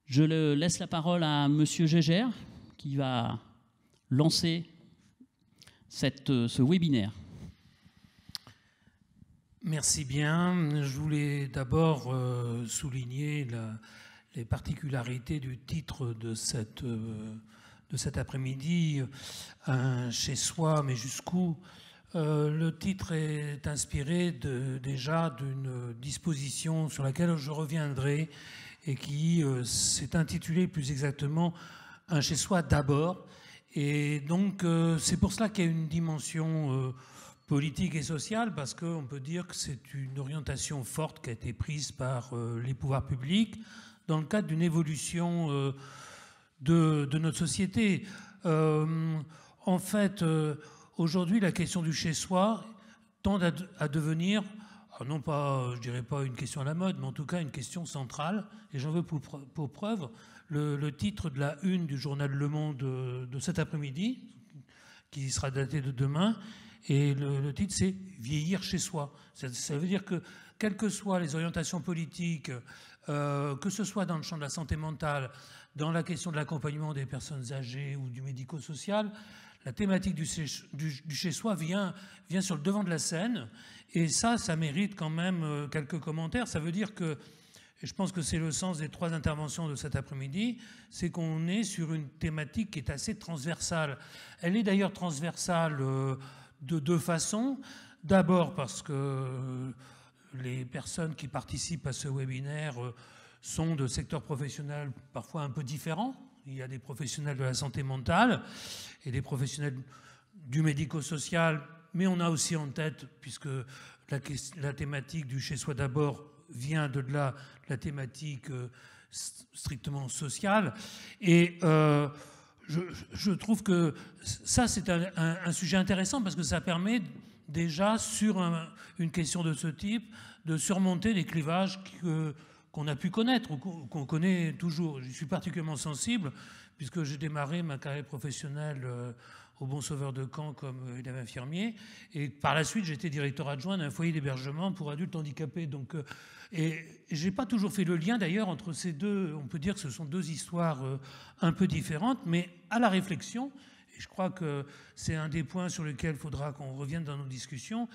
Laisse la parole à Monsieur Gégère, qui va lancer ce webinaire. Merci bien. Je voulais d'abord souligner les particularités du titre de cet après-midi, Chez soi, mais jusqu'où. Le titre est inspiré déjà d'une disposition sur laquelle je reviendrai et qui s'est intitulée plus exactement Un chez soi d'abord. Et donc c'est pour cela qu'il y a une dimension politique et sociale, parce qu'on peut dire que c'est une orientation forte qui a été prise par les pouvoirs publics dans le cadre d'une évolution de notre société. En fait, aujourd'hui, la question du chez-soi tend à devenir, non pas, je dirais pas une question à la mode, mais en tout cas une question centrale. Et j'en veux pour preuve le titre de la une du journal Le Monde de cet après-midi, qui sera daté de demain. Et le titre, c'est « Vieillir chez soi ». Ça veut dire que, quelles que soient les orientations politiques, que ce soit dans le champ de la santé mentale, dans la question de l'accompagnement des personnes âgées ou du médico-social, la thématique du chez-soi vient sur le devant de la scène. Et ça mérite quand même quelques commentaires. Ça veut dire que, et je pense que c'est le sens des 3 interventions de cet après-midi, c'est qu'on est sur une thématique qui est assez transversale. Elle est d'ailleurs transversale de 2 façons. D'abord parce que les personnes qui participent à ce webinaire sont de secteurs professionnels parfois un peu différents. Il y a des professionnels de la santé mentale et des professionnels du médico-social, mais on a aussi en tête, puisque la thématique du chez-soi d'abord vient de là, la thématique strictement sociale. Et je trouve que ça, c'est un sujet intéressant, parce que ça permet déjà, sur une question de ce type, de surmonter les clivages qu'on a pu connaître ou qu'on connaît toujours. Je suis particulièrement sensible, puisque j'ai démarré ma carrière professionnelle au Bon Sauveur de Caen comme élève infirmier, et par la suite j'étais directeur adjoint d'un foyer d'hébergement pour adultes handicapés. Donc, et j'ai pas toujours fait le lien d'ailleurs entre ces deux. On peut dire que ce sont 2 histoires un peu différentes, mais à la réflexion, et je crois que c'est un des points sur lesquels il faudra qu'on revienne dans nos discussions,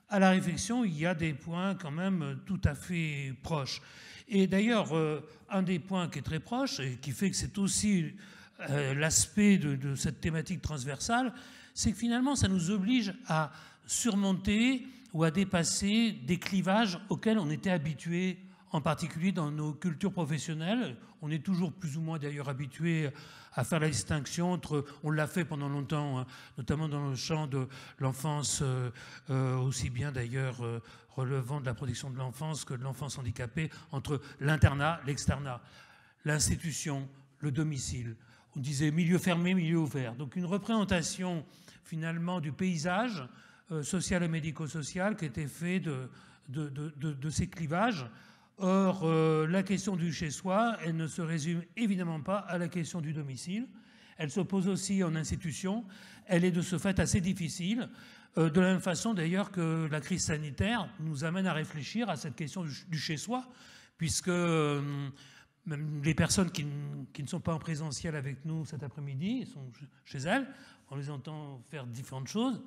à la réflexion, il y a des points quand même tout à fait proches. Et d'ailleurs, un des points qui est très proche et qui fait que c'est aussi l'aspect de cette thématique transversale, c'est que finalement, ça nous oblige à surmonter ou à dépasser des clivages auxquels on était habitué, en particulier dans nos cultures professionnelles. On est toujours plus ou moins d'ailleurs habitué à faire la distinction entre, on l'a fait pendant longtemps, hein, notamment dans le champ de l'enfance, aussi bien d'ailleurs relevant de la protection de l'enfance que de l'enfance handicapée, entre l'internat, l'externat, l'institution, le domicile. On disait milieu fermé, milieu ouvert. Donc une représentation finalement du paysage social et médico-social qui était fait de ces clivages. Or, la question du chez-soi, elle ne se résume évidemment pas à la question du domicile. Elle se pose aussi en institution. Elle est de ce fait assez difficile, de la même façon d'ailleurs que la crise sanitaire nous amène à réfléchir à cette question du chez-soi, puisque même les personnes qui ne sont pas en présentiel avec nous cet après-midi sont chez elles. On les entend faire différentes choses,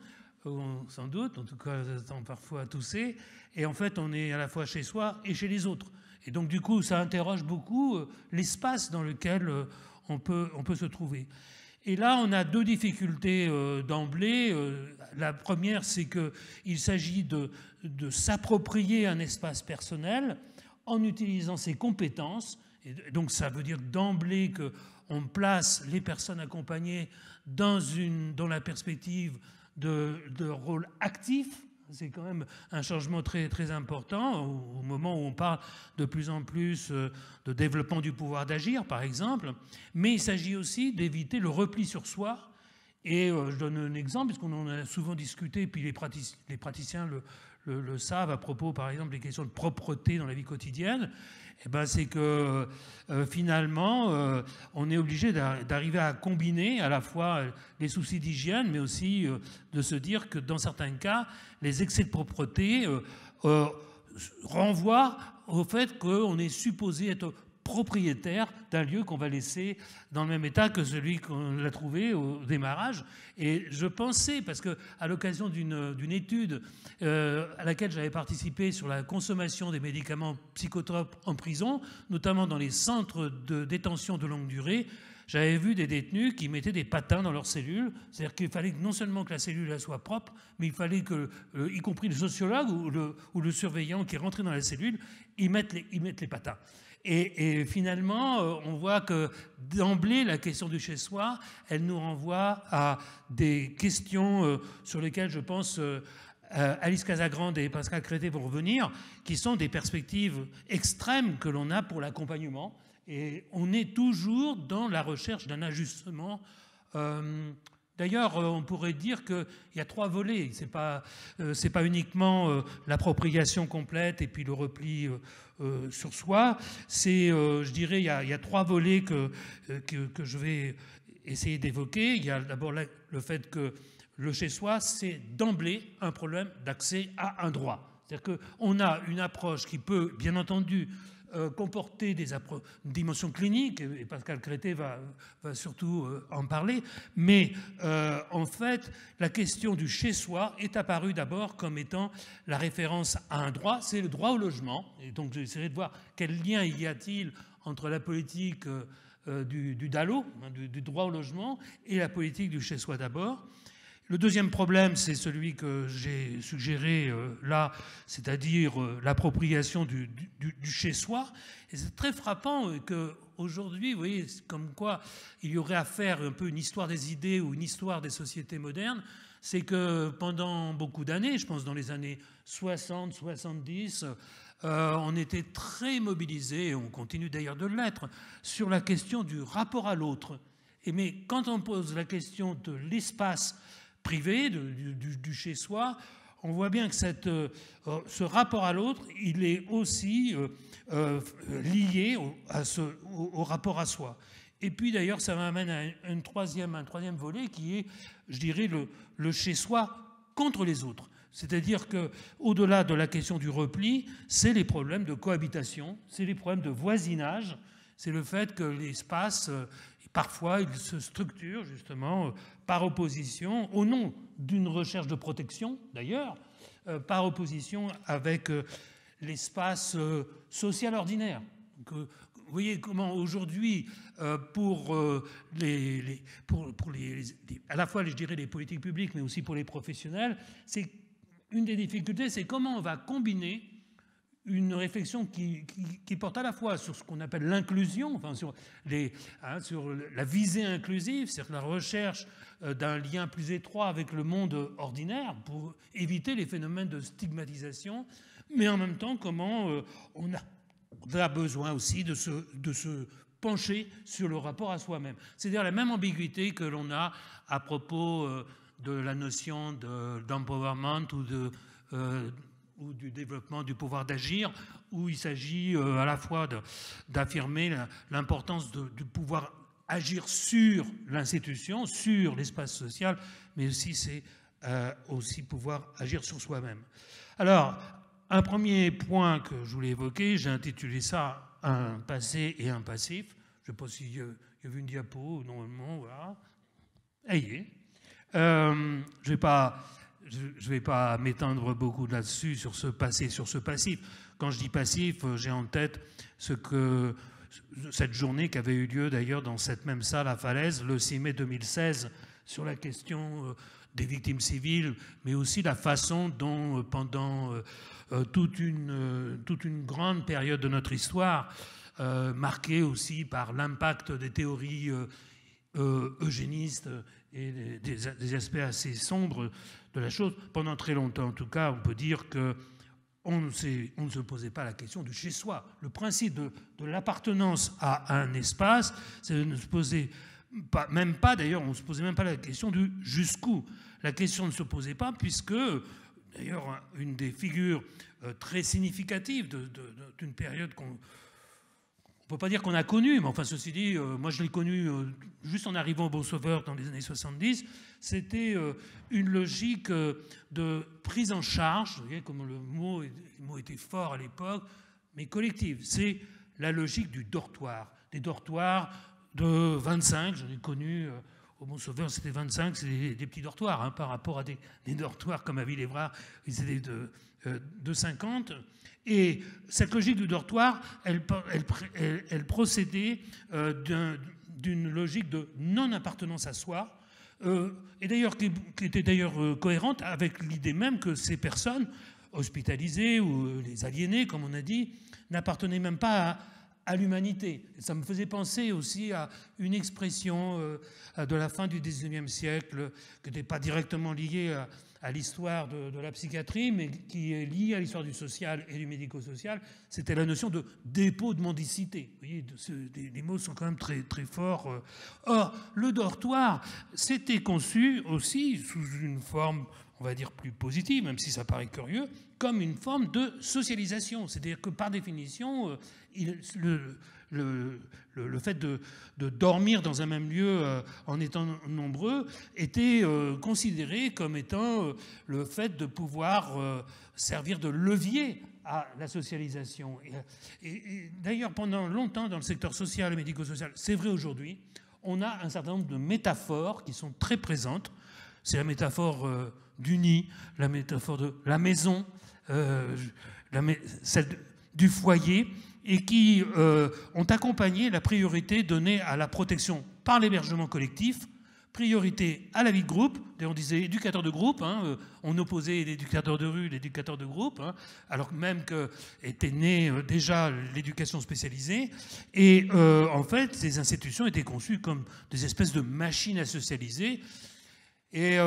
sans doute, en tout cas, on les entend parfois tousser. Et en fait, on est à la fois chez soi et chez les autres. Et donc, du coup, ça interroge beaucoup l'espace dans lequel on peut se trouver. Et là, on a 2 difficultés d'emblée. La première, c'est qu'il s'agit de s'approprier un espace personnel en utilisant ses compétences. Et donc, ça veut dire d'emblée qu'on place les personnes accompagnées dans la perspective de rôle actif. C'est quand même un changement très, très important au moment où on parle de plus en plus de développement du pouvoir d'agir, par exemple. Mais il s'agit aussi d'éviter le repli sur soi. Et je donne un exemple, puisqu'on en a souvent discuté, puis les praticiens le savent à propos, par exemple, des questions de propreté dans la vie quotidienne. Eh ben, c'est que finalement, on est obligé d'arriver à combiner à la fois les soucis d'hygiène, mais aussi de se dire que dans certains cas, les excès de propreté renvoient au fait qu'on est supposé être propriétaire d'un lieu qu'on va laisser dans le même état que celui qu'on l'a trouvé au démarrage. Et je pensais, parce qu'à l'occasion d'une étude à laquelle j'avais participé sur la consommation des médicaments psychotropes en prison, notamment dans les centres de détention de longue durée, j'avais vu des détenus qui mettaient des patins dans leurs cellules. C'est-à-dire qu'il fallait non seulement que la cellule elle soit propre, mais il fallait que, y compris le sociologue ou le surveillant qui rentrait dans la cellule, ils mettent les patins. Et finalement, on voit que d'emblée, la question du chez-soi, elle nous renvoie à des questions sur lesquelles je pense Alice Casagrande et Pascal Crété vont revenir, qui sont des perspectives extrêmes que l'on a pour l'accompagnement. Et on est toujours dans la recherche d'un ajustement. D'ailleurs, on pourrait dire qu'il y a 3 volets. C'est pas uniquement l'appropriation complète et puis le repli sur soi. Je dirais, il y a 3 volets que je vais essayer d'évoquer. Il y a d'abord le fait que le chez-soi, c'est d'emblée un problème d'accès à un droit. C'est-à-dire qu'on a une approche qui peut, bien entendu, comporter des dimensions cliniques, et Pascal Crété va surtout en parler, mais en fait, la question du chez-soi est apparue d'abord comme étant la référence à un droit, c'est le droit au logement. Et donc j'essaierai de voir quel lien y a-t-il entre la politique du DALO, du droit au logement, et la politique du chez-soi d'abord. Le deuxième problème, c'est celui que j'ai suggéré là, c'est-à-dire l'appropriation du chez-soi. Et c'est très frappant qu'aujourd'hui, vous voyez, comme quoi il y aurait à faire un peu une histoire des idées ou une histoire des sociétés modernes, c'est que pendant beaucoup d'années, je pense dans les années 60, 70, on était très mobilisés, et on continue d'ailleurs de l'être, sur la question du rapport à l'autre. Mais quand on pose la question de l'espace privé, du chez-soi, on voit bien que ce rapport à l'autre, il est aussi lié au rapport à soi. Et puis d'ailleurs, ça m'amène à un troisième volet qui est, je dirais, le chez-soi contre les autres. C'est-à-dire qu'au-delà de la question du repli, c'est les problèmes de cohabitation, c'est les problèmes de voisinage, c'est le fait que l'espace, parfois, il se structure justement par opposition, au nom d'une recherche de protection d'ailleurs, par opposition avec l'espace social ordinaire. Donc, vous voyez comment aujourd'hui, à la fois, je dirais, les politiques publiques, mais aussi pour les professionnels, c'est une des difficultés, c'est comment on va combiner une réflexion qui porte à la fois sur ce qu'on appelle l'inclusion, enfin sur la visée inclusive, c'est-à-dire la recherche d'un lien plus étroit avec le monde ordinaire pour éviter les phénomènes de stigmatisation, mais en même temps comment on a besoin aussi de se pencher sur le rapport à soi-même. C'est-à-dire la même ambiguïté que l'on a à propos de la notion d'empowerment ou du développement du pouvoir d'agir, où il s'agit à la fois d'affirmer l'importance du pouvoir agir sur l'institution, sur l'espace social, mais aussi c'est aussi pouvoir agir sur soi-même. Alors, un premier point que je voulais évoquer, j'ai intitulé ça un passé et un passif. Je ne sais pas s'il y a vu une diapo, normalement, voilà. Ayez. Je ne vais pas m'étendre beaucoup là-dessus, sur ce passé, sur ce passif. Quand je dis passif, j'ai en tête cette journée qui avait eu lieu d'ailleurs dans cette même salle à Falaise, le 6 mai 2016, sur la question des victimes civiles, mais aussi la façon dont, pendant toute une grande période de notre histoire, marquée aussi par l'impact des théories eugénistes et des aspects assez sombres de la chose, pendant très longtemps en tout cas, on peut dire qu'on ne se posait pas la question du chez-soi. Le principe de l'appartenance à un espace, ça ne se posait même pas, d'ailleurs, on ne se posait même pas la question du jusqu'où. La question ne se posait pas puisque, d'ailleurs, une des figures très significatives d'une période qu'on ne peut pas dire qu'on a connue, mais enfin, ceci dit, moi je l'ai connue juste en arrivant au Bon-Sauveur dans les années 70, c'était une logique de prise en charge, vous voyez comme le mot était fort à l'époque, mais collective. C'est la logique du dortoir. Des dortoirs de 25, j'en ai connu au Mont-Sauveur, c'était 25, c'est des petits dortoirs hein, par rapport à des dortoirs comme à Villévrard, ils étaient de 50. Et cette logique du dortoir, elle procédait d'une logique de non-appartenance à soi, et d'ailleurs qui était d'ailleurs cohérente avec l'idée même que ces personnes hospitalisés ou les aliénés, comme on a dit, n'appartenaient même pas à l'humanité. Ça me faisait penser aussi à une expression de la fin du XIXe siècle, qui n'était pas directement liée à l'histoire de la psychiatrie, mais qui est liée à l'histoire du social et du médico-social. C'était la notion de dépôt de mendicité. Vous voyez, les mots sont quand même très, très forts. Or, le dortoir, c'était conçu aussi sous une forme, on va dire, plus positive, même si ça paraît curieux, comme une forme de socialisation. C'est-à-dire que, par définition, le fait de dormir dans un même lieu en étant nombreux était considéré comme étant le fait de pouvoir servir de levier à la socialisation. Et d'ailleurs, pendant longtemps, dans le secteur social et médico-social, c'est vrai aujourd'hui, on a un certain nombre de métaphores qui sont très présentes. C'est la métaphore du nid, la métaphore de la maison, celle du foyer, et qui ont accompagné la priorité donnée à la protection par l'hébergement collectif, priorité à la vie de groupe. On disait éducateur de groupe, hein, on opposait l'éducateur de rue, l'éducateur de groupe, hein, alors même qu'était née déjà l'éducation spécialisée. Et en fait, ces institutions étaient conçues comme des espèces de machines à socialiser. Et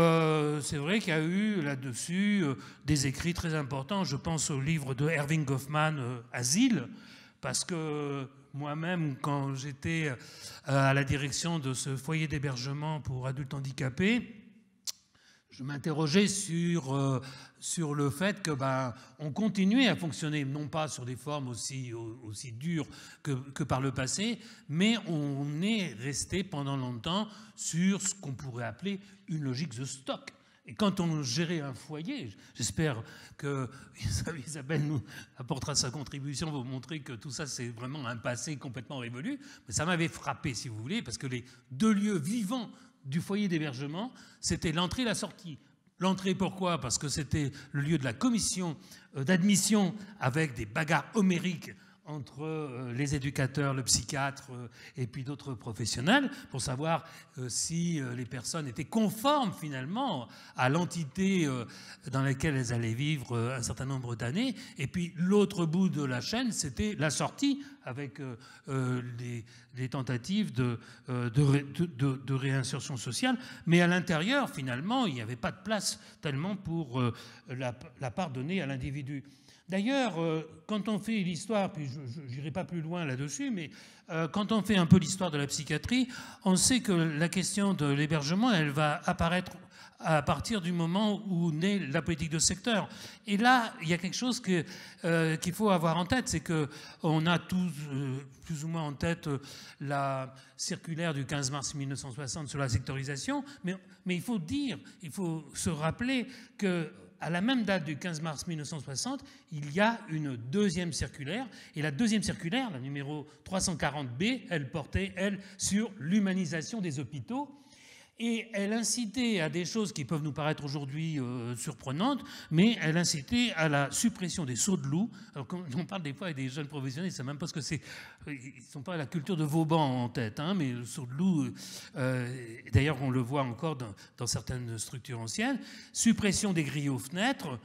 c'est vrai qu'il y a eu là-dessus des écrits très importants. Je pense au livre de Erving Goffman, Asile, parce que moi-même, quand j'étais à la direction de ce foyer d'hébergement pour adultes handicapés, je m'interrogeais sur le fait que on continuait à fonctionner, non pas sur des formes aussi dures que par le passé, mais on est resté pendant longtemps sur ce qu'on pourrait appeler une logique de stock. Et quand on gérait un foyer, j'espère que Isabelle nous apportera sa contribution pour montrer que tout ça, c'est vraiment un passé complètement révolu. Mais ça m'avait frappé, si vous voulez, parce que les deux lieux vivants du foyer d'hébergement, c'était l'entrée et la sortie. L'entrée, pourquoi? Parce que c'était le lieu de la commission d'admission avec des bagarres homériques entre les éducateurs, le psychiatre et puis d'autres professionnels pour savoir si les personnes étaient conformes finalement à l'entité dans laquelle elles allaient vivre un certain nombre d'années. Et puis l'autre bout de la chaîne, c'était la sortie avec des tentatives de réinsertion sociale. Mais à l'intérieur, finalement, il n'y avait pas de place tellement pour la part donnée à l'individu. D'ailleurs, quand on fait l'histoire, puis je n'irai pas plus loin là-dessus, mais quand on fait un peu l'histoire de la psychiatrie, on sait que la question de l'hébergement, elle va apparaître à partir du moment où naît la politique de secteur. Et là, il y a quelque chose qu'il faut avoir en tête, c'est qu'on a tous plus ou moins en tête la circulaire du 15 mars 1960 sur la sectorisation, mais il faut se rappeler que à la même date du 15 mars 1960, il y a une deuxième circulaire. Et la deuxième circulaire, la numéro 340B, elle portait, elle, sur l'humanisation des hôpitaux. Et elle incitait à des choses qui peuvent nous paraître aujourd'hui surprenantes, mais elle incitait à la suppression des sauts de loup. Alors, quand on parle des fois avec des jeunes professionnels, ils ne savent même pas ce que c'est. Ils ne sont pas à la culture de Vauban en tête, hein, mais le saut de loup, d'ailleurs, on le voit encore dans certaines structures anciennes. Suppression des grilles aux fenêtres.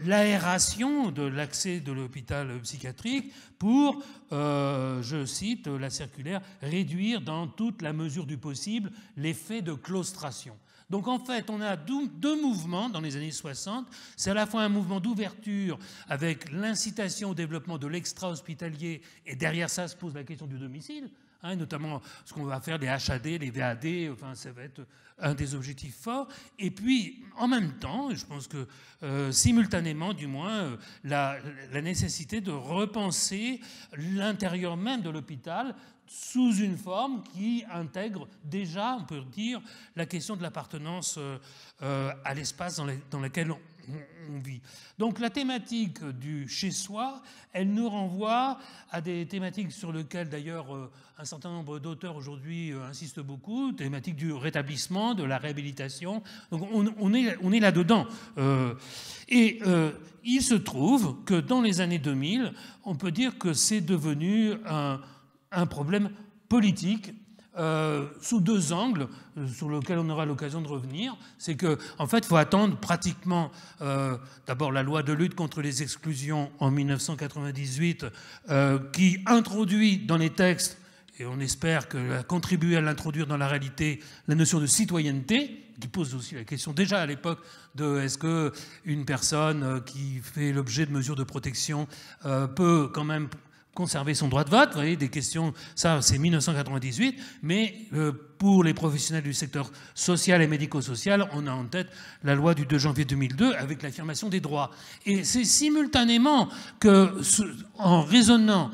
L'aération de l'accès de l'hôpital psychiatrique pour, je cite la circulaire, réduire dans toute la mesure du possible l'effet de claustration. Donc en fait, on a deux mouvements dans les années 60. C'est à la fois un mouvement d'ouverture avec l'incitation au développement de l'extra-hospitalier, et derrière ça se pose la question du domicile, hein, notamment ce qu'on va faire, les HAD, les VAD, enfin ça va être un des objectifs forts. Et puis, en même temps, je pense que simultanément, du moins, la nécessité de repenser l'intérieur même de l'hôpital sous une forme qui intègre déjà, on peut dire, la question de l'appartenance à l'espace dans lequel on vit. Donc la thématique du chez-soi, elle nous renvoie à des thématiques sur lesquelles d'ailleurs un certain nombre d'auteurs aujourd'hui insistent beaucoup, thématiques du rétablissement, de la réhabilitation. Donc on est là-dedans. Il se trouve que dans les années 2000, on peut dire que c'est devenu un problème politique sous deux angles, sur lesquels on aura l'occasion de revenir. C'est qu'en fait, il faut attendre pratiquement d'abord la loi de lutte contre les exclusions en 1998 qui introduit dans les textes, et on espère qu'elle a contribué à l'introduire dans la réalité, la notion de citoyenneté, qui pose aussi la question déjà à l'époque de est-ce qu'une personne qui fait l'objet de mesures de protection peut quand même conserver son droit de vote. Vous voyez, des questions, ça c'est 1998, mais pour les professionnels du secteur social et médico-social, on a en tête la loi du 2 janvier 2002 avec l'affirmation des droits. Et c'est simultanément que, en raisonnant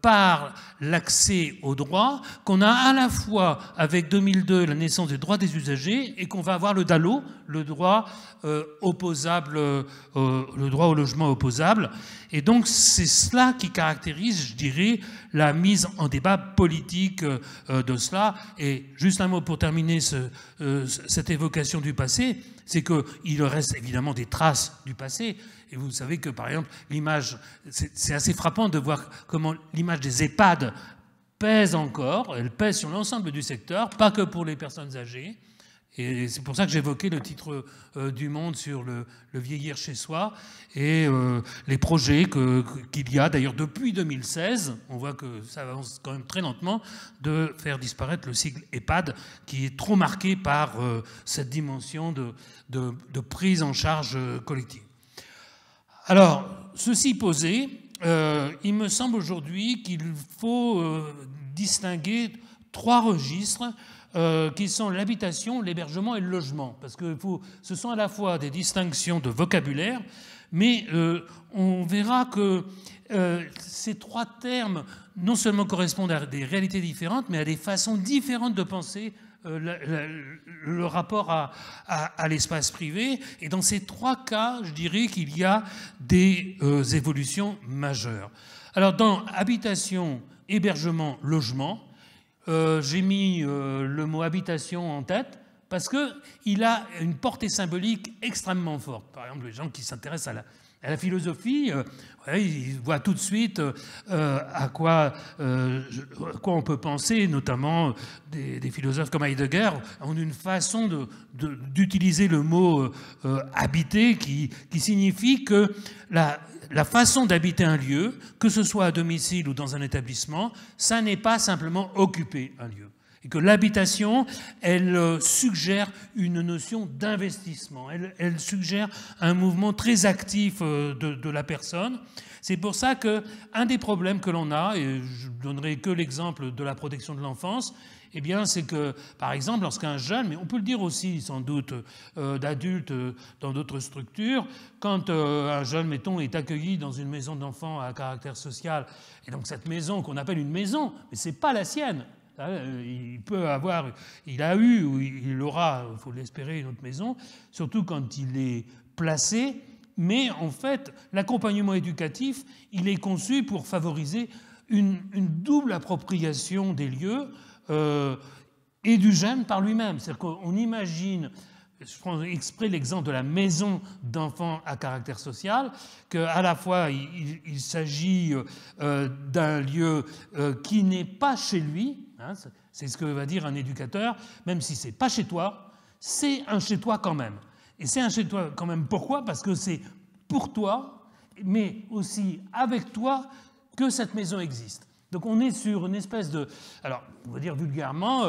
par l'accès aux droits, qu'on a à la fois, avec 2002, la naissance des droits des usagers, et qu'on va avoir le DALO, le droit opposable, le droit au logement opposable. Et donc, c'est cela qui caractérise, je dirais, la mise en débat politique de cela. Et juste un mot pour terminer cette évocation du passé, c'est qu'il reste évidemment des traces du passé. Et vous savez que, par exemple, l'image, c'est assez frappant de voir comment l'image des EHPAD pèse encore, elle pèse sur l'ensemble du secteur, pas que pour les personnes âgées. Et c'est pour ça que j'évoquais le titre du Monde sur le vieillir chez soi et les projets qu'il y a, d'ailleurs depuis 2016, on voit que ça avance quand même très lentement, de faire disparaître le sigle EHPAD qui est trop marqué par cette dimension de prise en charge collective. Alors, ceci posé, il me semble aujourd'hui qu'il faut distinguer trois registres qui sont l'habitation, l'hébergement et le logement. Parce que ce sont à la fois des distinctions de vocabulaire, mais on verra que ces trois termes non seulement correspondent à des réalités différentes, mais à des façons différentes de penser le rapport à l'espace privé. Et dans ces trois cas, je dirais qu'il y a des évolutions majeures. Alors, dans habitation, hébergement, logement, j'ai mis le mot habitation en tête parce qu'il a une portée symbolique extrêmement forte. Par exemple, les gens qui s'intéressent à la philosophie, ils voient tout de suite à quoi on peut penser, notamment des philosophes comme Heidegger, ont une façon d'utiliser le mot habiter qui signifie que la façon d'habiter un lieu, que ce soit à domicile ou dans un établissement, ça n'est pas simplement occuper un lieu. Et que l'habitation, elle suggère une notion d'investissement. Elle suggère un mouvement très actif de la personne. C'est pour ça qu'un des problèmes que l'on a, et je ne donnerai que l'exemple de la protection de l'enfance, eh bien, c'est que, par exemple, lorsqu'un jeune, mais on peut le dire aussi sans doute d'adulte dans d'autres structures, quand un jeune, mettons, est accueilli dans une maison d'enfants à caractère social, et donc cette maison qu'on appelle une maison, mais ce n'est pas la sienne. Il peut avoir, il a eu ou il aura, il faut l'espérer, une autre maison, surtout quand il est placé. Mais en fait, l'accompagnement éducatif, il est conçu pour favoriser une double appropriation des lieux et du jeune par lui-même. C'est-à-dire qu'on imagine, je prends exprès l'exemple de la maison d'enfants à caractère social, qu'à la fois il s'agit d'un lieu qui n'est pas chez lui, hein, c'est ce que va dire un éducateur, même si c'est pas chez toi, c'est un chez toi quand même. Et c'est un chez toi quand même. Pourquoi ? Parce que c'est pour toi, mais aussi avec toi, que cette maison existe. Donc on est sur une espèce de... Alors, on va dire vulgairement,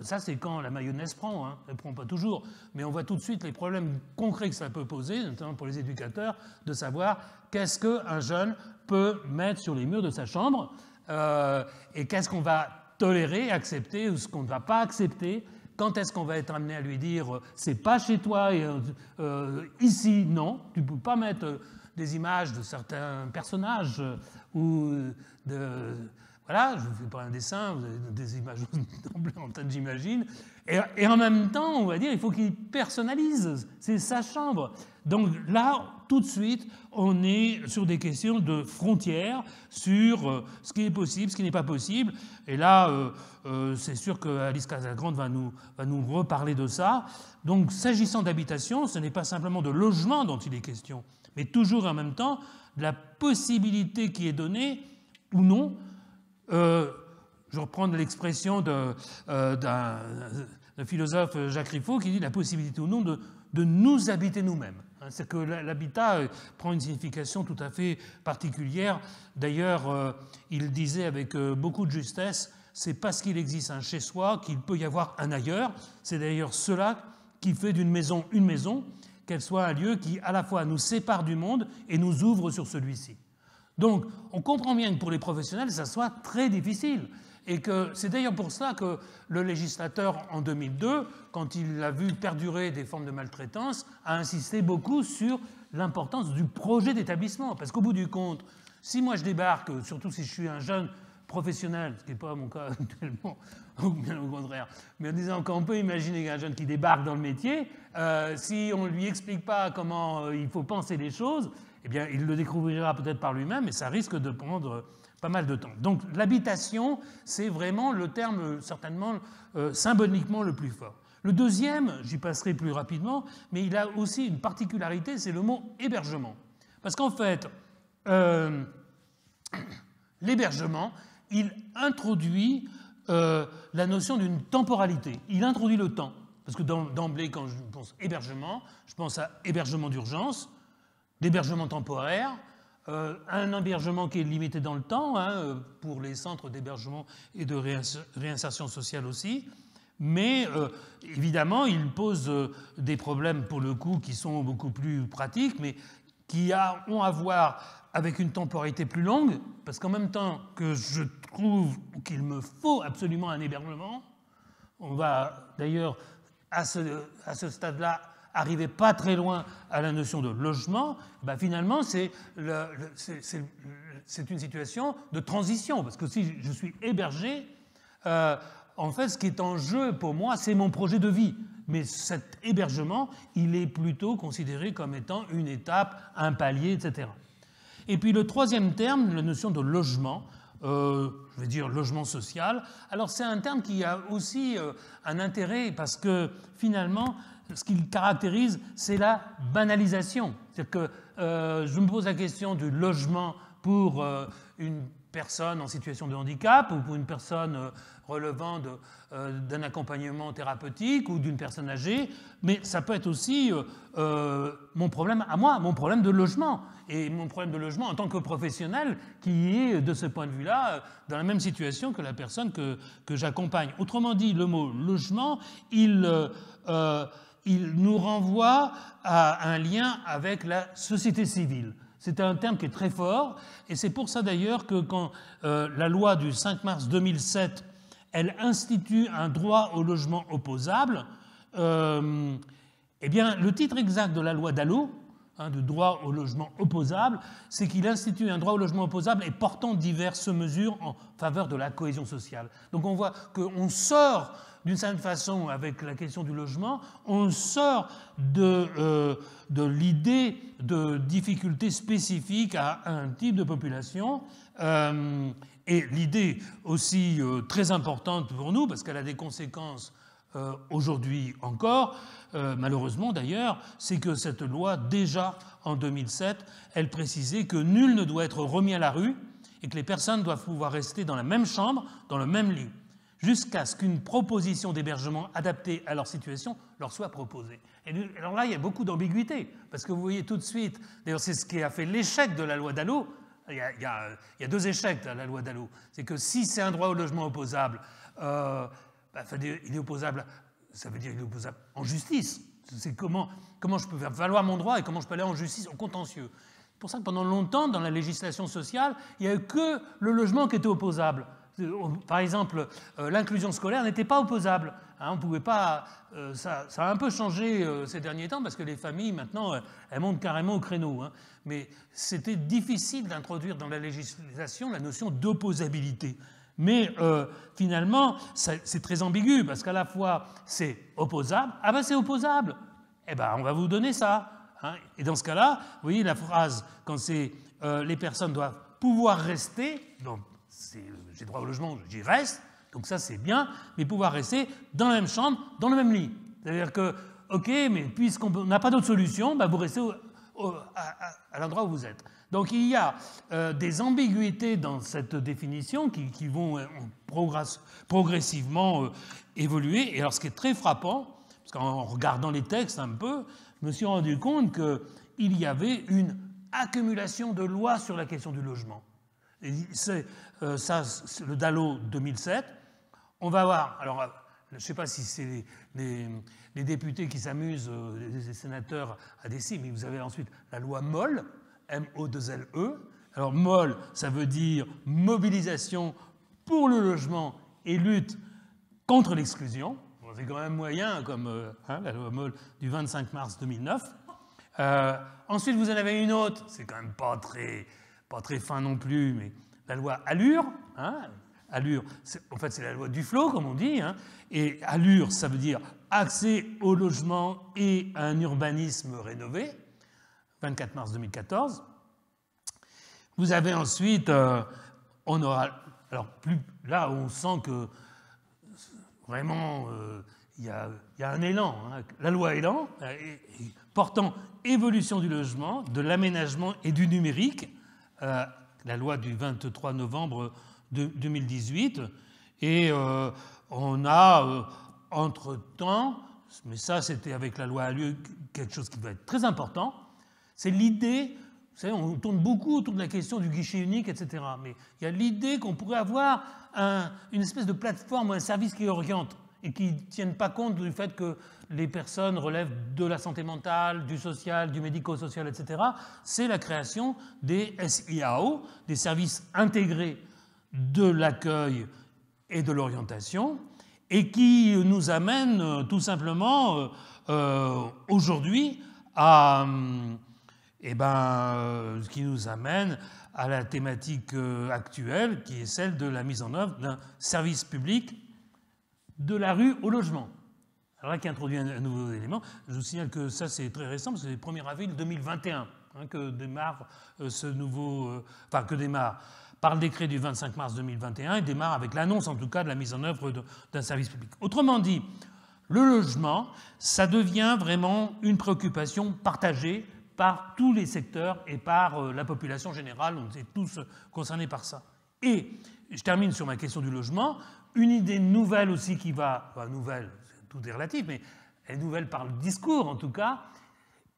ça c'est quand la mayonnaise prend, hein, elle ne prend pas toujours, mais on voit tout de suite les problèmes concrets que ça peut poser, notamment pour les éducateurs, de savoir qu'est-ce qu'un jeune peut mettre sur les murs de sa chambre et qu'est-ce qu'on va tolérer, accepter ou ce qu'on ne va pas accepter. Quand est-ce qu'on va être amené à lui dire c'est pas chez toi et ici non, tu ne peux pas mettre des images de certains personnages ou de... Voilà, je ne fais pas un dessin, vous avez des images en tête, j'imagine. Et en même temps, on va dire, il faut qu'il personnalise, c'est sa chambre. Donc là, tout de suite, on est sur des questions de frontières, sur ce qui est possible, ce qui n'est pas possible. Et là, c'est sûr qu'Alice Casagrande va nous reparler de ça. Donc, s'agissant d'habitation, ce n'est pas simplement de logement dont il est question, mais toujours en même temps de la possibilité qui est donnée, ou non, je reprends l'expression d'un philosophe, Jacques Riffaut, qui dit la possibilité ou non de nous habiter nous-mêmes. C'est que l'habitat prend une signification tout à fait particulière. D'ailleurs, il disait avec beaucoup de justesse, c'est parce qu'il existe un chez-soi qu'il peut y avoir un ailleurs. C'est d'ailleurs cela qui fait d'une maison une maison, qu'elle soit un lieu qui à la fois nous sépare du monde et nous ouvre sur celui-ci. Donc, on comprend bien que pour les professionnels, ça soit très difficile. Et que c'est d'ailleurs pour ça que le législateur, en 2002, quand il a vu perdurer des formes de maltraitance, a insisté beaucoup sur l'importance du projet d'établissement. Parce qu'au bout du compte, si moi je débarque, surtout si je suis un jeune professionnel, ce qui n'est pas mon cas actuellement, ou bien au contraire, mais en disant qu'on peut imaginer un jeune qui débarque dans le métier, si on ne lui explique pas comment il faut penser les choses, eh bien, il le découvrira peut-être par lui-même, et ça risque de prendre pas mal de temps. Donc l'habitation, c'est vraiment le terme certainement symboliquement le plus fort. Le deuxième, j'y passerai plus rapidement, mais il a aussi une particularité, c'est le mot hébergement. Parce qu'en fait, l'hébergement, il introduit la notion d'une temporalité. Il introduit le temps. Parce que d'emblée, quand je pense hébergement, je pense à hébergement d'urgence, l'hébergement temporaire, un hébergement qui est limité dans le temps, pour les centres d'hébergement et de réinsertion sociale aussi, mais évidemment, il pose des problèmes pour le coup qui sont beaucoup plus pratiques, mais qui ont à voir avec une temporalité plus longue, parce qu'en même temps que je trouve qu'il me faut absolument un hébergement, on va d'ailleurs à ce stade-là arriver pas très loin à la notion de logement, ben finalement c'est une situation de transition, parce que si je suis hébergé, en fait ce qui est en jeu pour moi c'est mon projet de vie, mais cet hébergement il est plutôt considéré comme étant une étape, un palier, etc. Et puis le troisième terme, la notion de logement, je vais dire logement social, alors c'est un terme qui a aussi un intérêt parce que finalement ce qui le caractérise, c'est la banalisation. C'est-à-dire que je me pose la question du logement pour une personne en situation de handicap ou pour une personne relevant d'un accompagnement thérapeutique ou d'une personne âgée, mais ça peut être aussi mon problème à moi, mon problème de logement. Et mon problème de logement en tant que professionnel qui est, de ce point de vue-là, dans la même situation que la personne que j'accompagne. Autrement dit, le mot logement, il nous renvoie à un lien avec la société civile. C'est un terme qui est très fort, et c'est pour ça d'ailleurs que quand la loi du 5 mars 2007, elle institue un droit au logement opposable, eh bien, le titre exact de la loi Dallot, du droit au logement opposable, c'est qu'il institue un droit au logement opposable et portant diverses mesures en faveur de la cohésion sociale. Donc on voit qu'on sort d'une certaine façon, avec la question du logement, on sort de l'idée de difficultés spécifiques à un type de population. Et l'idée aussi très importante pour nous, parce qu'elle a des conséquences aujourd'hui encore, malheureusement d'ailleurs, c'est que cette loi, déjà en 2007, elle précisait que nul ne doit être remis à la rue et que les personnes doivent pouvoir rester dans la même chambre, dans le même lit, jusqu'à ce qu'une proposition d'hébergement adaptée à leur situation leur soit proposée. Et alors là, il y a beaucoup d'ambiguïté, parce que vous voyez tout de suite, d'ailleurs c'est ce qui a fait l'échec de la loi Dallot, il y a deux échecs à la loi Dallot, c'est que si c'est un droit au logement opposable, il est opposable, ça veut dire qu'il est opposable en justice. C'est comment je peux faire valoir mon droit et comment je peux aller en justice, en contentieux. C'est pour ça que pendant longtemps, dans la législation sociale, il n'y a eu que le logement qui était opposable. Par exemple, l'inclusion scolaire n'était pas opposable. On pouvait pas. Ça a un peu changé ces derniers temps parce que les familles maintenant elles montent carrément au créneau. Mais c'était difficile d'introduire dans la législation la notion d'opposabilité. Mais finalement, c'est très ambigu, parce qu'à la fois, c'est opposable. Ah ben c'est opposable. Eh ben on va vous donner ça. Hein. Et dans ce cas-là, vous voyez la phrase, quand c'est les personnes doivent pouvoir rester, donc j'ai droit au logement, j'y reste, donc ça c'est bien, mais pouvoir rester dans la même chambre, dans le même lit. C'est-à-dire que, ok, mais puisqu'on n'a pas d'autre solution, ben vous restez à l'endroit où vous êtes. Donc il y a des ambiguïtés dans cette définition qui vont progressivement évoluer. Et alors ce qui est très frappant, parce qu'en regardant les textes un peu, je me suis rendu compte qu'il y avait une accumulation de lois sur la question du logement. C'est le DALO 2007. On va voir, alors je ne sais pas si c'est les députés qui s'amusent, les sénateurs à décider, mais vous avez ensuite la loi MOL, M-O-2-L-E. Alors MOL, ça veut dire mobilisation pour le logement et lutte contre l'exclusion. Bon, c'est quand même moyen, comme la loi MOL du 25 mars 2009. Ensuite, vous en avez une autre, c'est quand même pas très fin non plus, mais la loi ALUR. ALUR, en fait, c'est la loi Duflot, comme on dit. Et ALUR, ça veut dire accès au logement et à un urbanisme rénové. 24 mars 2014. Vous avez ensuite, on aura, alors plus, là on sent que vraiment il y a un élan, la loi élan, portant évolution du logement, de l'aménagement et du numérique, la loi du 23 novembre 2018, et on a entre-temps, mais ça c'était avec la loi ALUR, quelque chose qui va être très important. C'est l'idée, vous savez, on tourne beaucoup autour de la question du guichet unique, etc. Mais il y a l'idée qu'on pourrait avoir une espèce de plateforme ou un service qui oriente et qui ne tienne pas compte du fait que les personnes relèvent de la santé mentale, du social, du médico-social, etc. C'est la création des SIAO, des services intégrés de l'accueil et de l'orientation, et qui nous amène tout simplement aujourd'hui à... ce qui nous amène à la thématique actuelle, qui est celle de la mise en œuvre d'un service public de la rue au logement. Alors là, qui introduit un nouveau élément, je vous signale que ça, c'est très récent, parce que c'est le 1er avril 2021 que démarre ce nouveau... que démarre par le décret du 25 mars 2021, et démarre avec l'annonce, en tout cas, de la mise en œuvre d'un service public. Autrement dit, le logement, ça devient vraiment une préoccupation partagée par tous les secteurs et par la population générale. On est tous concernés par ça. Et je termine sur ma question du logement. Une idée nouvelle aussi qui va... nouvelle, tout est relatif, mais elle est nouvelle par le discours en tout cas.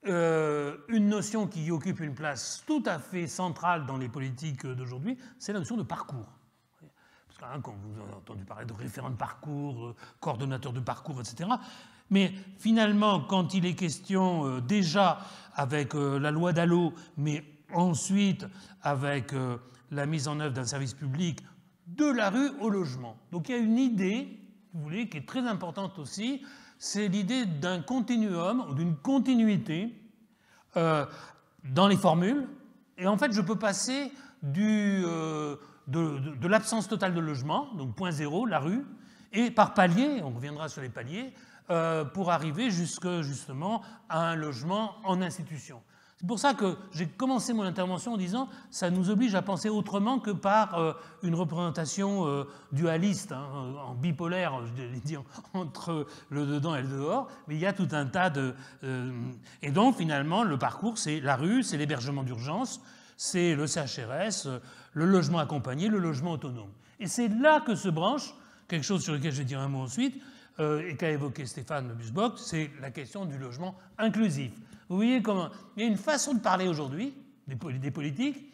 Une notion qui occupe une place tout à fait centrale dans les politiques d'aujourd'hui, c'est la notion de parcours. Parce que quand vous avez entendu parler de référent de parcours, coordonnateur de parcours, etc., mais finalement, quand il est question déjà avec la loi DALO, mais ensuite avec la mise en œuvre d'un service public de la rue au logement. Donc il y a une idée, vous voulez, qui est très importante aussi, c'est l'idée d'un continuum, ou d'une continuité dans les formules. Et en fait, je peux passer de l'absence totale de logement, donc point zéro, la rue, et par palier, on reviendra sur les paliers, pour arriver justement à un logement en institution. C'est pour ça que j'ai commencé mon intervention en disant ça nous oblige à penser autrement que par une représentation dualiste, en bipolaire, je vais dire, entre le dedans et le dehors, mais il y a tout un tas de... et donc finalement le parcours c'est la rue, c'est l'hébergement d'urgence, c'est le CHRS, le logement accompagné, le logement autonome. Et c'est là que se branche, quelque chose sur lequel je vais dire un mot ensuite, et qu'a évoqué Stéphane Busbock, c'est la question du logement inclusif. Vous voyez comment il y a une façon de parler aujourd'hui des politiques,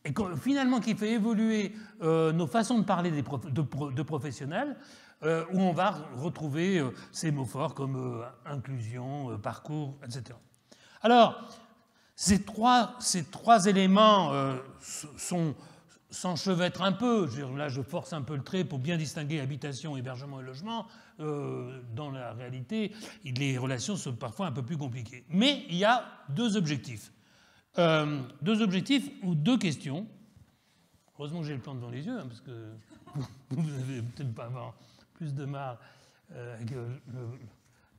et finalement qui fait évoluer nos façons de parler de professionnels, où on va retrouver ces mots forts comme inclusion, parcours, etc. Alors, ces trois éléments s'enchevêtrent un peu. Là, je force un peu le trait pour bien distinguer habitation, hébergement et logement. Dans la réalité, les relations sont parfois un peu plus compliquées. Mais il y a deux objectifs ou deux questions. Heureusement que j'ai le plan devant les yeux, hein, parce que vous n'allez peut-être pas avoir plus de mal avec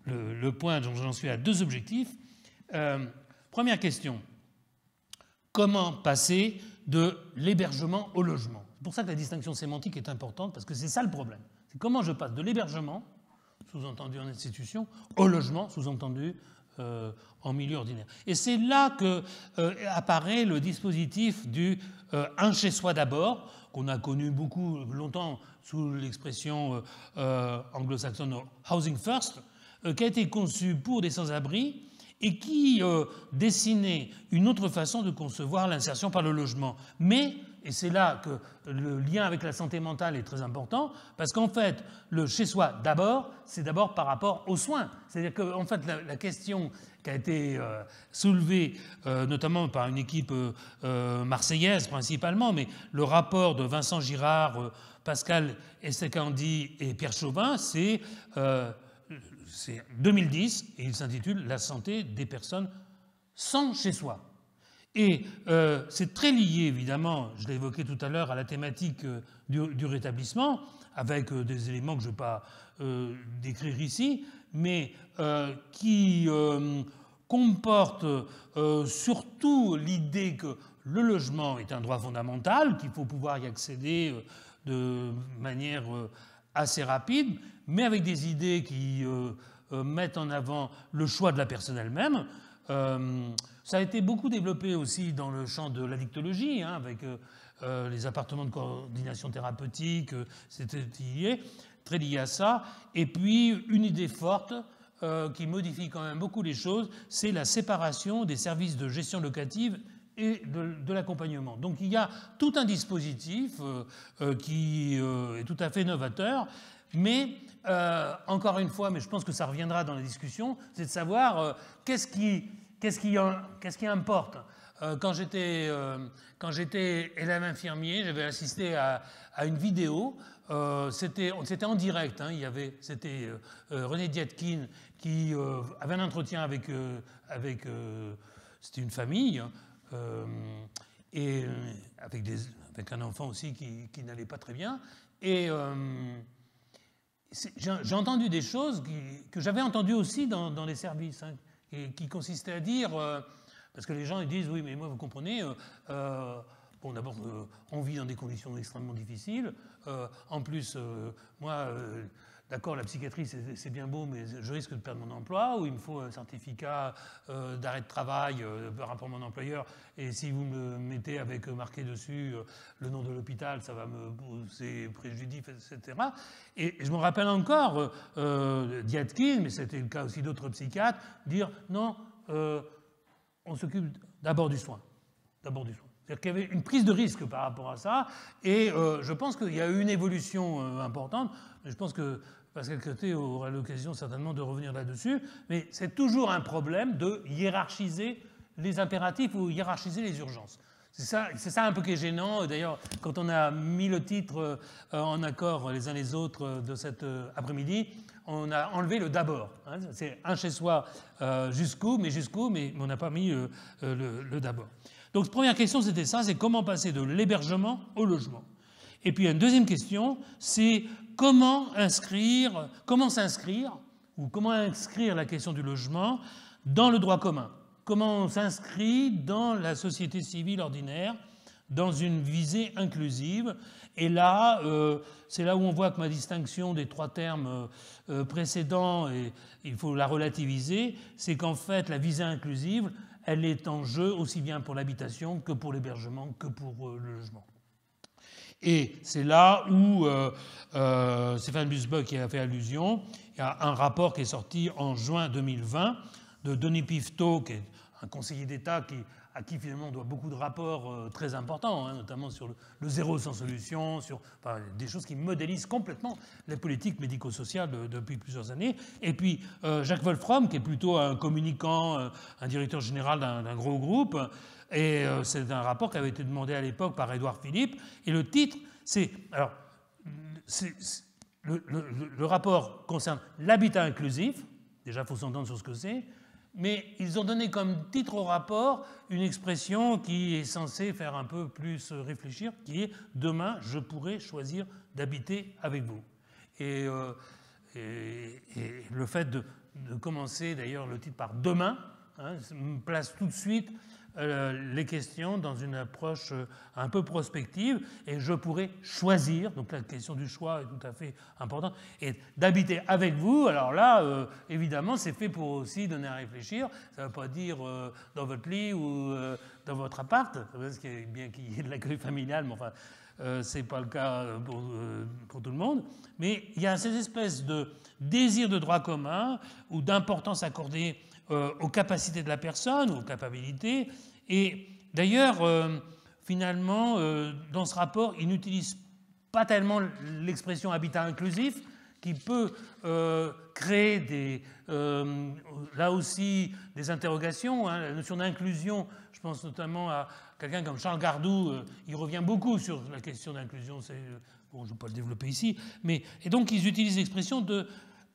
le point dont j'en suis à 2 objectifs. Première question. Comment passer de l'hébergement au logement? C'est pour ça que la distinction sémantique est importante, parce que c'est ça le problème. C'est comment je passe de l'hébergement, sous-entendu en institution, au logement, sous-entendu en milieu ordinaire. Et c'est là que apparaît le dispositif du un chez soi d'abord, qu'on a connu beaucoup longtemps sous l'expression anglo-saxonne housing first, qui a été conçu pour des sans-abri et qui dessinait une autre façon de concevoir l'insertion par le logement. Mais, et c'est là que le lien avec la santé mentale est très important, parce qu'en fait, le chez-soi d'abord, c'est d'abord par rapport aux soins. C'est-à-dire qu'en fait, la question qui a été soulevée notamment par une équipe marseillaise principalement, mais le rapport de Vincent Girard, Pascal Essekandi et Pierre Chauvin, c'est 2010, et il s'intitule « La santé des personnes sans chez-soi ». Et c'est très lié, évidemment, je l'ai évoqué tout à l'heure, à la thématique du rétablissement, avec des éléments que je ne vais pas décrire ici, mais qui comporte surtout l'idée que le logement est un droit fondamental, qu'il faut pouvoir y accéder de manière assez rapide, mais avec des idées qui mettent en avant le choix de la personne elle-même. Ça a été beaucoup développé aussi dans le champ de l'addictologie, hein, avec les appartements de coordination thérapeutique, c'était très lié à ça. Et puis, une idée forte qui modifie quand même beaucoup les choses, c'est la séparation des services de gestion locative et de l'accompagnement. Donc il y a tout un dispositif qui est tout à fait novateur, mais encore une fois, mais je pense que ça reviendra dans la discussion, c'est de savoir qu'est-ce qui importe. Quand j'étais élève infirmier, j'avais assisté à une vidéo. C'était en direct. Hein, c'était René Dietkin qui avait un entretien avec c'était une famille et avec un enfant aussi qui n'allait pas très bien. Et j'ai entendu des choses que j'avais entendues aussi dans les services, hein, qui consistaient à dire, parce que les gens ils disent oui mais moi vous comprenez, bon d'abord on vit dans des conditions extrêmement difficiles, en plus moi d'accord la psychiatrie c'est bien beau mais je risque de perdre mon emploi, ou il me faut un certificat d'arrêt de travail par rapport à mon employeur, et si vous me mettez avec marqué dessus le nom de l'hôpital ça va me poser préjudice, etc. Et je me rappelle encore Dietkin, mais c'était le cas aussi d'autres psychiatres, dire non, on s'occupe d'abord du soin. D'abord du soin. C'est-à-dire qu'il y avait une prise de risque par rapport à ça, et je pense qu'il y a eu une évolution importante. Je pense que Pascal Côté aura l'occasion certainement de revenir là-dessus, mais c'est toujours un problème de hiérarchiser les impératifs ou hiérarchiser les urgences. C'est ça un peu qui est gênant. D'ailleurs, quand on a mis le titre en accord les uns les autres de cet après-midi, on a enlevé le d'abord. Hein, c'est un chez soi jusqu'où, mais on n'a pas mis le d'abord. Donc, première question, c'était ça, c'est comment passer de l'hébergement au logement. Et puis, une deuxième question, c'est comment inscrire la question du logement dans le droit commun. Comment on s'inscrit dans la société civile ordinaire, dans une visée inclusive. Et là, c'est là où on voit que ma distinction des 3 termes précédents, et il faut la relativiser, c'est qu'en fait, la visée inclusive, elle est en jeu aussi bien pour l'habitation que pour l'hébergement, que pour le logement. Et c'est là où Stéphane Busbecq qui a fait allusion. Il y a un rapport qui est sorti en juin 2020 de Denis Piveteau, qui est un conseiller d'État à qui finalement on doit beaucoup de rapports très importants, hein, notamment sur le zéro sans solution, sur des choses qui modélisent complètement les politiques médico-sociales depuis plusieurs années. Et puis Jacques Wolfram, qui est plutôt un communicant, un directeur général d'un gros groupe. Et c'est un rapport qui avait été demandé à l'époque par Édouard Philippe. Et le titre, c'est... Alors, le rapport concerne l'habitat inclusif. Déjà, il faut s'entendre sur ce que c'est. mais ils ont donné comme titre au rapport une expression qui est censée faire un peu plus réfléchir, qui est « Demain, je pourrai choisir d'habiter avec vous ». Et le fait de commencer d'ailleurs le titre par « Demain », me place tout de suite les questions dans une approche un peu prospective, et je pourrais choisir, donc la question du choix est tout à fait importante, et d'habiter avec vous. Alors là, évidemment, c'est fait pour aussi donner à réfléchir. Ça ne veut pas dire dans votre lit ou dans votre appart, parce qu'il y a bien qu'il y ait de l'accueil familial, mais enfin, ce n'est pas le cas pour tout le monde. Mais il y a cette espèce de désir de droit commun ou d'importance accordée aux capacités de la personne, aux capacités. Et d'ailleurs, finalement, dans ce rapport, il n'utilise pas tellement l'expression habitat inclusif, qui peut créer là aussi des interrogations. La notion d'inclusion, je pense notamment à quelqu'un comme Charles Gardou, il revient beaucoup sur la question d'inclusion. Bon, je ne vais pas le développer ici. Et donc, ils utilisent l'expression de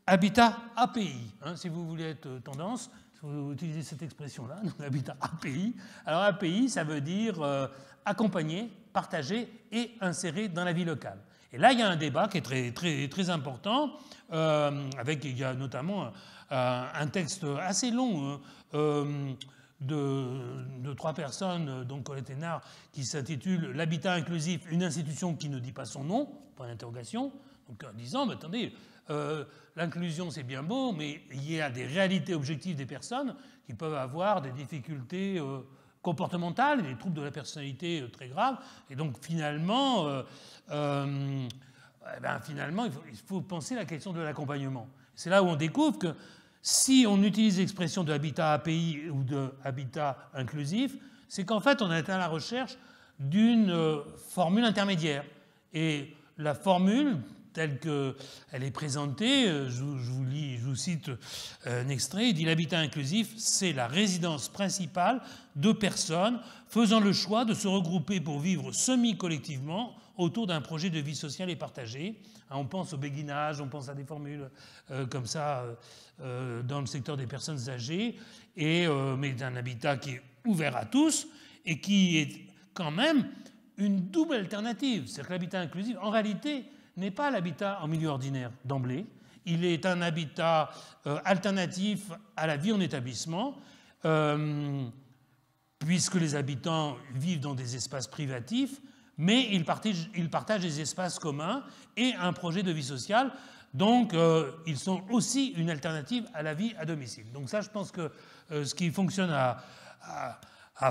habitat API, si vous voulez être tendance. Vous utilisez cette expression-là, habitat API. Alors API, ça veut dire accompagner, partager et insérer dans la vie locale. Et là, il y a un débat qui est très, très, très important, il y a notamment un texte assez long de 3 personnes, donc Colette Hénard, qui s'intitule « L'habitat inclusif, une institution qui ne dit pas son nom », point d'interrogation, donc en disant, mais attendez, l'inclusion c'est bien beau, mais il y a des réalités objectives des personnes qui peuvent avoir des difficultés comportementales, des troubles de la personnalité très graves, et donc finalement, il faut penser la question de l'accompagnement. C'est là où on découvre que si on utilise l'expression de habitat API ou de habitat inclusif, c'est qu'en fait on est à la recherche d'une formule intermédiaire. Et la formule telle qu'elle est présentée, je vous cite un extrait, il dit « L'habitat inclusif, c'est la résidence principale de personnes faisant le choix de se regrouper pour vivre semi-collectivement autour d'un projet de vie sociale et partagée ». On pense au béguinage, on pense à des formules comme ça dans le secteur des personnes âgées, mais d'un habitat qui est ouvert à tous et qui est quand même une double alternative. C'est-à-dire que l'habitat inclusif, en réalité, n'est pas l'habitat en milieu ordinaire d'emblée. Il est un habitat alternatif à la vie en établissement, puisque les habitants vivent dans des espaces privatifs, mais ils partagent des espaces communs et un projet de vie sociale. Donc, ils sont aussi une alternative à la vie à domicile. Donc ça, je pense que ce qui fonctionne à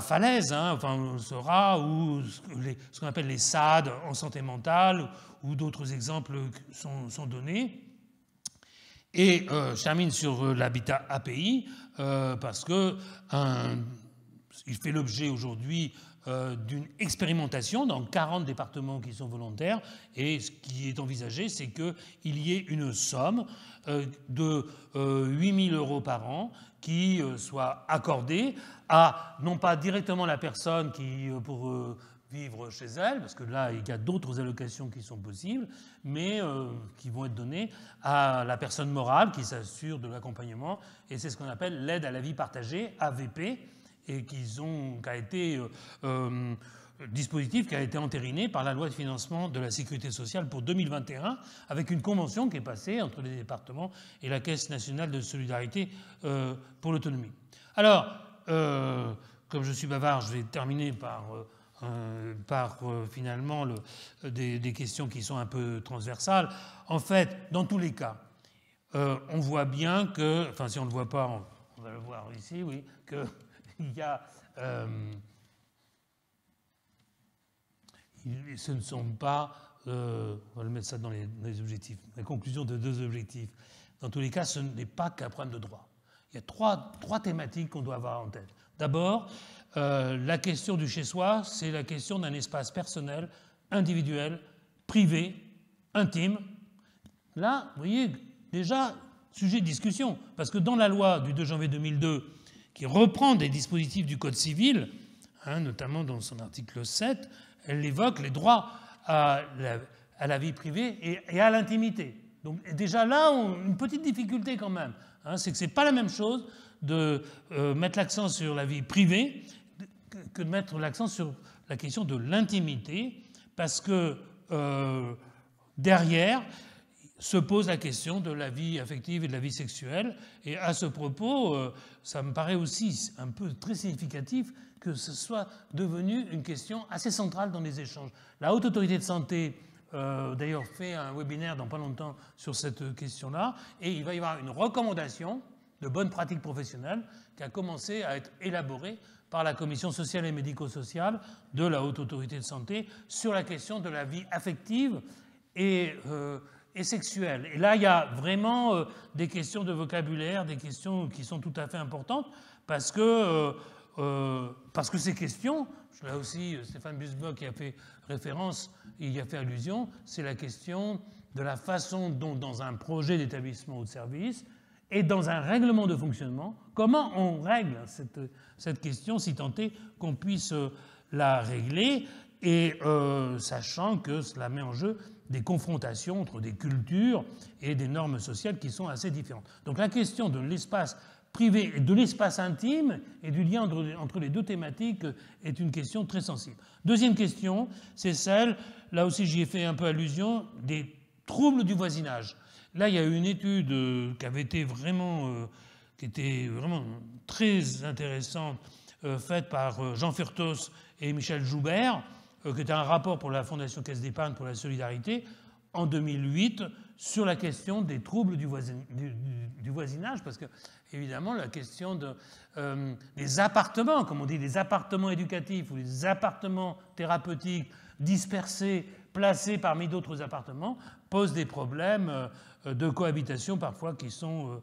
Falaise, sera, ou ce qu'on appelle les SAD en santé mentale, ou d'autres exemples sont donnés. Et je termine sur l'habitat API, parce qu'il fait l'objet aujourd'hui d'une expérimentation dans 40 départements qui sont volontaires, et ce qui est envisagé, c'est qu'il y ait une somme de 8 000 € par an qui soit accordée à, non pas directement la personne pour vivre chez elle, parce que là, il y a d'autres allocations qui sont possibles, mais qui vont être données à la personne morale qui s'assure de l'accompagnement, et c'est ce qu'on appelle l'aide à la vie partagée, AVP, et qui a été dispositif qui a été entériné par la loi de financement de la sécurité sociale pour 2021, avec une convention qui est passée entre les départements et la Caisse nationale de solidarité pour l'autonomie. Alors, comme je suis bavard, je vais terminer par finalement des questions qui sont un peu transversales. En fait, dans tous les cas, on voit bien que, enfin si on ne le voit pas, on va le voir ici, oui, qu'il y a... ce ne sont pas... on va le mettre ça dans les objectifs. La conclusion de 2 objectifs. Dans tous les cas, ce n'est pas qu'un problème de droit. Il y a trois thématiques qu'on doit avoir en tête. D'abord, la question du chez-soi, c'est la question d'un espace personnel, individuel, privé, intime. Là, vous voyez, déjà, sujet de discussion. Parce que dans la loi du 2 janvier 2002, qui reprend des dispositifs du Code civil, notamment dans son article 7, elle évoque les droits à la vie privée et à l'intimité. Donc déjà là, une petite difficulté quand même, hein, c'est que ce n'est pas la même chose de mettre l'accent sur la vie privée que de mettre l'accent sur la question de l'intimité, parce que derrière se pose la question de la vie affective et de la vie sexuelle. Et à ce propos, ça me paraît aussi un peu très significatif que ce soit devenu une question assez centrale dans les échanges. La Haute Autorité de Santé, d'ailleurs, fait un webinaire dans pas longtemps sur cette question-là, et il va y avoir une recommandation de bonnes pratiques professionnelles qui a commencé à être élaborée par la Commission sociale et médico-sociale de la Haute Autorité de Santé sur la question de la vie affective et sexuelle. Et là, il y a vraiment des questions de vocabulaire, des questions qui sont tout à fait importantes, parce que ces questions, là aussi Stéphane Busbecq qui a fait référence, il y a fait allusion, c'est la question de la façon dont dans un projet d'établissement ou de service et dans un règlement de fonctionnement, comment on règle cette question, si tant est qu'on puisse la régler, et sachant que cela met en jeu des confrontations entre des cultures et des normes sociales qui sont assez différentes. Donc la question de l'espace privé et de l'espace intime et du lien entre les deux thématiques est une question très sensible. Deuxième question, c'est celle, là aussi j'y ai fait un peu allusion, des troubles du voisinage. Là, il y a eu une étude qui était vraiment très intéressante, faite par Jean Furtos et Michel Joubert, qui était un rapport pour la Fondation Caisse d'Épargne pour la Solidarité, en 2008, sur la question des troubles du voisinage, parce que, évidemment, la question des appartements, comme on dit, des appartements éducatifs ou des appartements thérapeutiques dispersés, placés parmi d'autres appartements, pose des problèmes de cohabitation parfois qui sont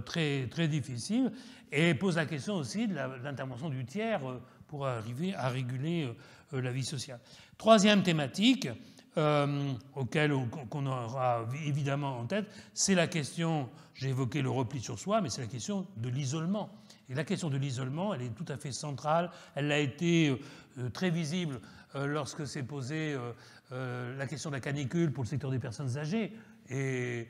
très, très difficiles, et pose la question aussi de l'intervention du tiers pour arriver à réguler la vie sociale. Troisième thématique, qu'on aura évidemment en tête, c'est la question, j'ai évoqué le repli sur soi, mais c'est la question de l'isolement. Et la question de l'isolement, elle est tout à fait centrale. Elle a été très visible lorsque s'est posée la question de la canicule pour le secteur des personnes âgées, et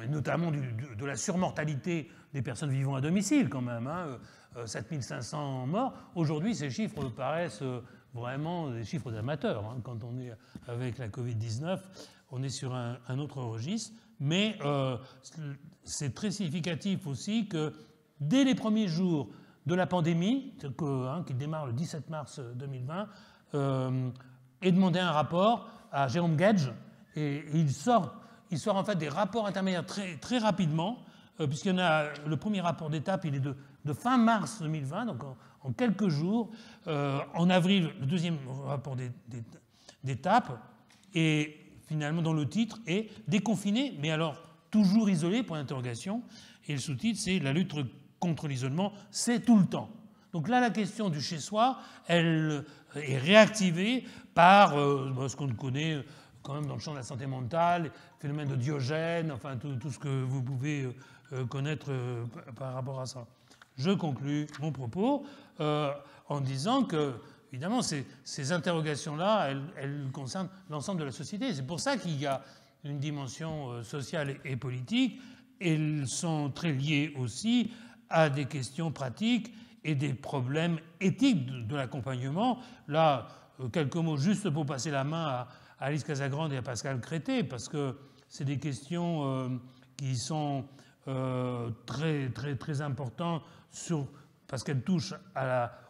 notamment de la surmortalité des personnes vivant à domicile quand même, hein, 7500 morts. Aujourd'hui, ces chiffres paraissent vraiment des chiffres d'amateurs. Hein. Quand on est avec la Covid-19, on est sur un autre registre. Mais c'est très significatif aussi que dès les premiers jours de la pandémie, qui démarre le 17 mars 2020, est demandé un rapport à Jérôme Gage, et il sort en fait des rapports intermédiaires très, très rapidement, puisqu'il y en a le premier rapport d'étape, il est de fin mars 2020, donc en quelques jours. En avril, le deuxième rapport d'étape, et finalement dans le titre est « Déconfiné, mais alors toujours isolé ?» point d'interrogation. Et le sous-titre, c'est « La lutte contre l'isolement, c'est tout le temps ». Donc là, la question du chez-soi, elle est réactivée par ce qu'on connaît quand même dans le champ de la santé mentale, phénomène de Diogène, enfin tout ce que vous pouvez connaître par rapport à ça. Je conclus mon propos en disant que, évidemment, ces interrogations-là, elles concernent l'ensemble de la société. C'est pour ça qu'il y a une dimension sociale et politique. Elles sont très liées aussi à des questions pratiques et des problèmes éthiques de l'accompagnement. Là, quelques mots juste pour passer la main à Alice Casagrande et à Pascal Crété, parce que c'est des questions qui sont très, très, très importantes parce qu'elles touchent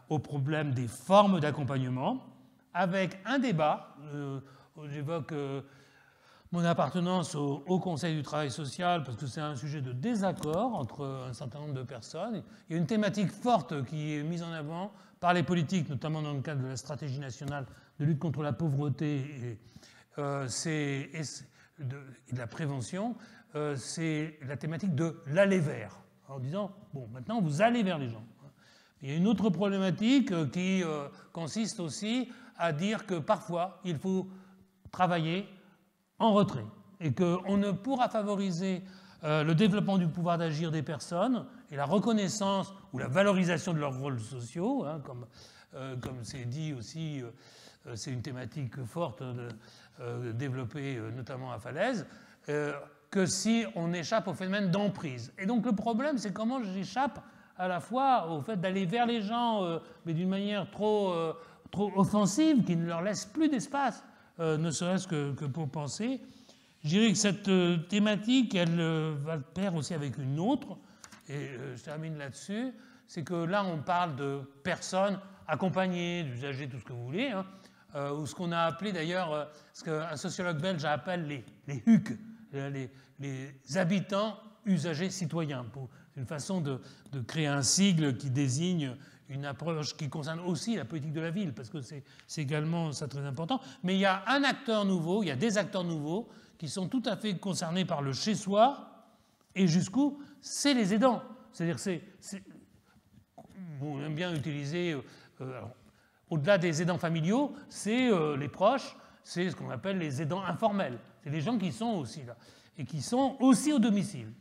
au problème des formes d'accompagnement, avec un débat. J'évoque mon appartenance au Conseil du travail social, parce que c'est un sujet de désaccord entre un certain nombre de personnes. Il y a une thématique forte qui est mise en avant par les politiques, notamment dans le cadre de la stratégie nationale de lutte contre la pauvreté et de la prévention, c'est la thématique de l'aller vers, en disant, bon, maintenant vous allez vers les gens. Il y a une autre problématique qui consiste aussi à dire que parfois il faut travailler en retrait et qu'on ne pourra favoriser le développement du pouvoir d'agir des personnes et la reconnaissance ou la valorisation de leurs rôles sociaux, hein, comme c'est dit aussi, c'est une thématique forte développée notamment à Falaise, que si on échappe au phénomène d'emprise. Et donc le problème, c'est comment j'échappe à la fois au fait d'aller vers les gens, mais d'une manière trop offensive, qui ne leur laisse plus d'espace, ne serait-ce que pour penser. Je dirais que cette thématique, elle va de pair aussi avec une autre, et je termine là-dessus, c'est que là, on parle de personnes accompagnées, d'usagers, tout ce que vous voulez, hein, ou ce qu'on a appelé d'ailleurs, ce qu'un sociologue belge appelle les HUC, les habitants usagers citoyens. C'est une façon de créer un sigle qui désigne une approche qui concerne aussi la politique de la ville, parce que c'est également ça très important. Mais il y a un acteur nouveau, il y a des acteurs nouveaux qui sont tout à fait concernés par le chez-soi, et jusqu'où c'est les aidants. C'est-à-dire, on aime bien utiliser, au-delà des aidants familiaux, c'est les proches, c'est ce qu'on appelle les aidants informels. C'est les gens qui sont aussi là, et qui sont aussi au domicile.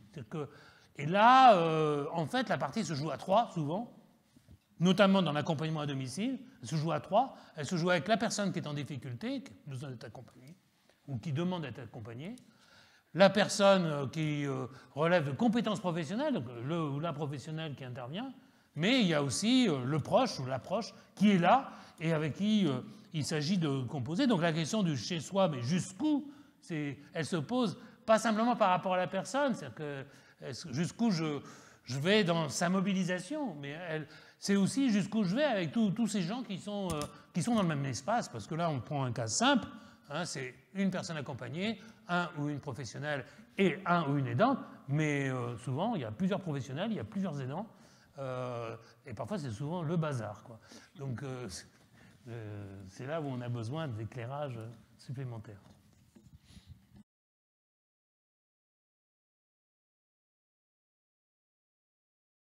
Et là, en fait, la partie se joue à 3, souvent, notamment dans l'accompagnement à domicile. Elle se joue à 3. Elle se joue avec la personne qui est en difficulté, qui a besoin d'être accompagnée, ou qui demande d'être accompagnée, la personne qui relève de compétences professionnelles, donc le ou la professionnelle qui intervient, mais il y a aussi le proche ou l'approche qui est là et avec qui il s'agit de composer. Donc la question du chez-soi, mais jusqu'où, elle se pose pas simplement par rapport à la personne, c'est-à-dire que jusqu'où je vais dans sa mobilisation, mais c'est aussi jusqu'où je vais avec tous ces gens qui sont dans le même espace, parce que là on prend un cas simple, hein, c'est une personne accompagnée, un ou une professionnelle et un ou une aidante, mais souvent il y a plusieurs professionnels, il y a plusieurs aidants, et parfois c'est souvent le bazar, quoi. Donc c'est là où on a besoin d'éclairage supplémentaire.